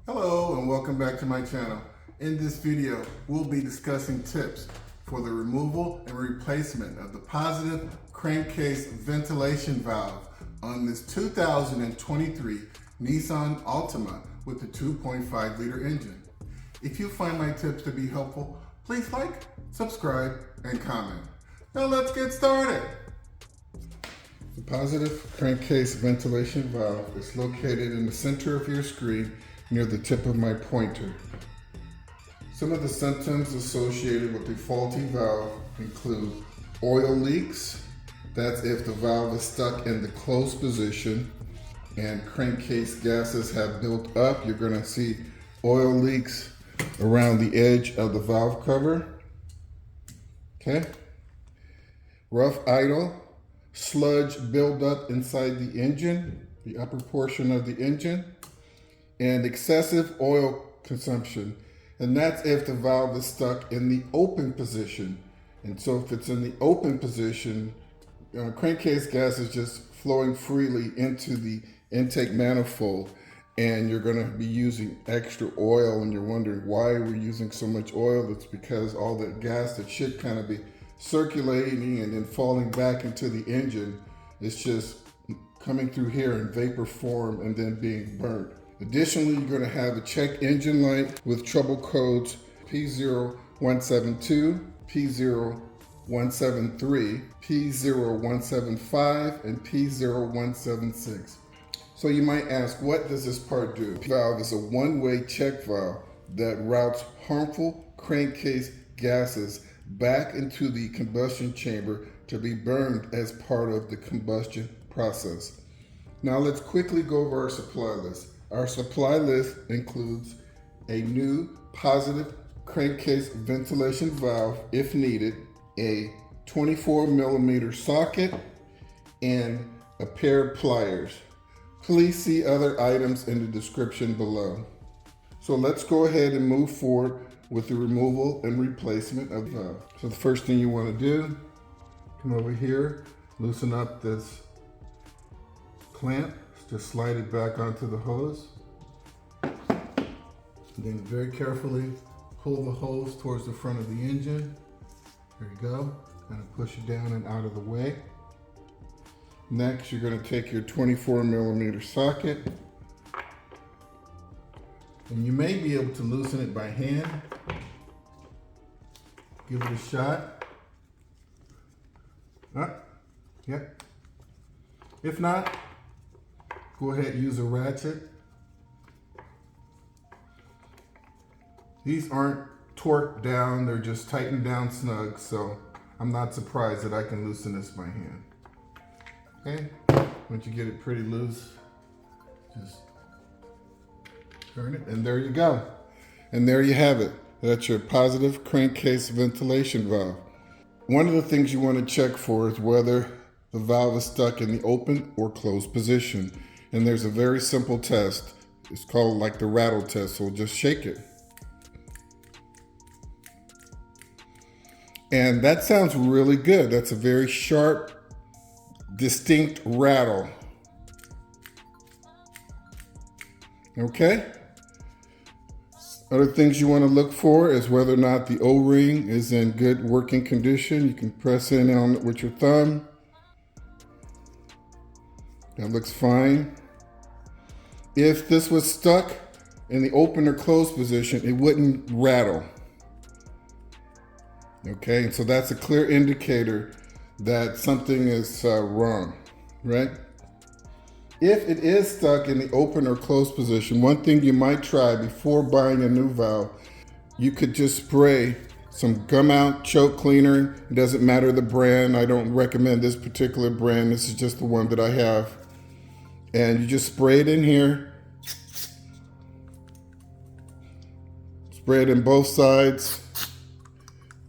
Hello and welcome back to my channel. In this video, we'll be discussing tips for the removal and replacement of the positive crankcase ventilation valve on this 2023 Nissan Altima with the 2.5 liter engine. If you find my tips to be helpful, please like, subscribe, and comment. Now let's get started. The positive crankcase ventilation valve is located in the center of your screen near the tip of my pointer. Some of the symptoms associated with the faulty valve include oil leaks. That's if the valve is stuck in the closed position and crankcase gases have built up. You're going to see oil leaks around the edge of the valve cover. Okay. Rough idle, sludge buildup inside the engine, the upper portion of the engine, and excessive oil consumption. And that's if the valve is stuck in the open position. And so if it's in the open position, crankcase gas is just flowing freely into the intake manifold, and you're going to be using extra oil, and you're wondering why we're using so much oil. It's because all the gas that should kind of be circulating and then falling back into the engine is just coming through here in vapor form and then being burnt. Additionally, you're going to have a check engine light with trouble codes P0172, P0173, P0175, and P0176. So you might ask, what does this part do? The valve is a one-way check valve that routes harmful crankcase gases back into the combustion chamber to be burned as part of the combustion process. Now let's quickly go over our supply list. Our supply list includes a new positive crankcase ventilation valve if needed, a 24mm socket, and a pair of pliers. Please see other items in the description below. So let's go ahead and move forward with the removal and replacement of the valve. So the first thing you want to do, come over here, loosen up this clamp. Just slide it back onto the hose. And then very carefully pull the hose towards the front of the engine. There you go. Kind of push it down and out of the way. Next, you're going to take your 24mm socket. And you may be able to loosen it by hand. Give it a shot. Yep. If not, go ahead and use a ratchet. These aren't torqued down, they're just tightened down snug, so I'm not surprised that I can loosen this by hand. Okay, once you get it pretty loose, just turn it, and there you go. And there you have it. That's your positive crankcase ventilation valve. One of the things you want to check for is whether the valve is stuck in the open or closed position. And there's a very simple test. It's called like the rattle test, so just shake it. And that sounds really good. That's a very sharp, distinct rattle. Okay? Other things you want to look for is whether or not the O-ring is in good working condition. You can press in on it with your thumb. That looks fine. If this was stuck in the open or closed position, it wouldn't rattle. Okay, and so that's a clear indicator that something is wrong, right? If it is stuck in the open or closed position, one thing you might try before buying a new valve, you could just spray some gum out choke cleaner. It doesn't matter the brand. I don't recommend this particular brand. This is just the one that I have. And you just spray it in here. Spray it in both sides.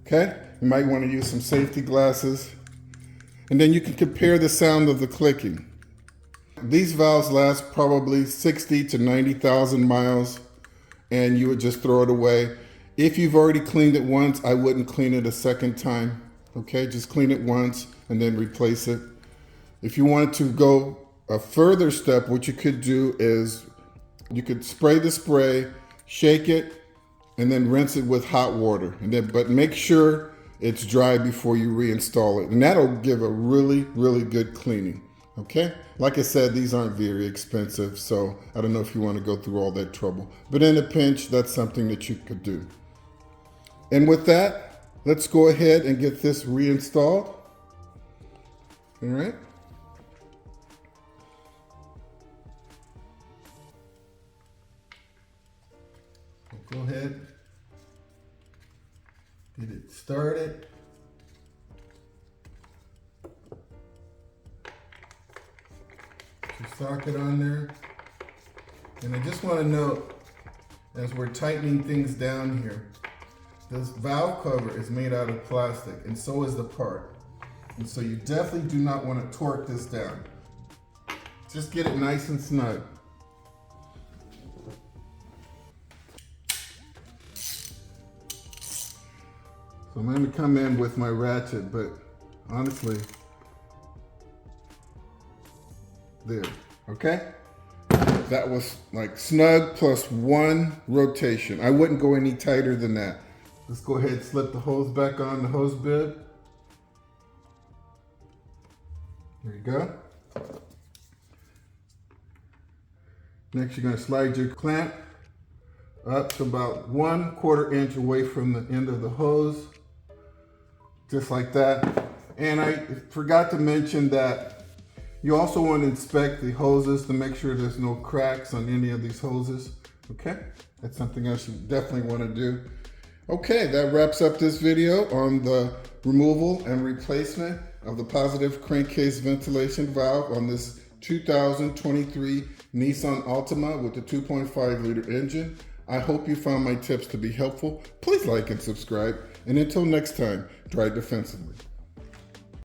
Okay? You might want to use some safety glasses. And then you can compare the sound of the clicking. These valves last probably 60 to 90,000 miles, and you would just throw it away. If you've already cleaned it once, I wouldn't clean it a second time. Okay? Just clean it once and then replace it. If you wanted to go a further step, what you could do is You could spray the spray, shake it, and then rinse it with hot water. But make sure it's dry before you reinstall it. And that'll give a really, really good cleaning. Okay? Like I said, these aren't very expensive, so I don't know if you want to go through all that trouble. But in a pinch, that's something that you could do. And with that, let's go ahead and get this reinstalled. All right? Go ahead, get it started. Put your socket on there. And I just want to note, as we're tightening things down here, this valve cover is made out of plastic, and so is the part. And so you definitely do not want to torque this down. Just get it nice and snug. So I'm going to come in with my ratchet, but honestly, there, okay? That was like snug plus one rotation. I wouldn't go any tighter than that. Let's go ahead and slip the hose back on the hose bib. There you go. Next, you're going to slide your clamp up to about 1/4 inch away from the end of the hose. Just like that. And I forgot to mention that you also want to inspect the hoses to make sure there's no cracks on any of these hoses. Okay, that's something else you definitely want to do. Okay, that wraps up this video on the removal and replacement of the positive crankcase ventilation valve on this 2023 Nissan Altima with the 2.5 liter engine. I hope you found my tips to be helpful. Please like and subscribe. And until next time, drive defensively.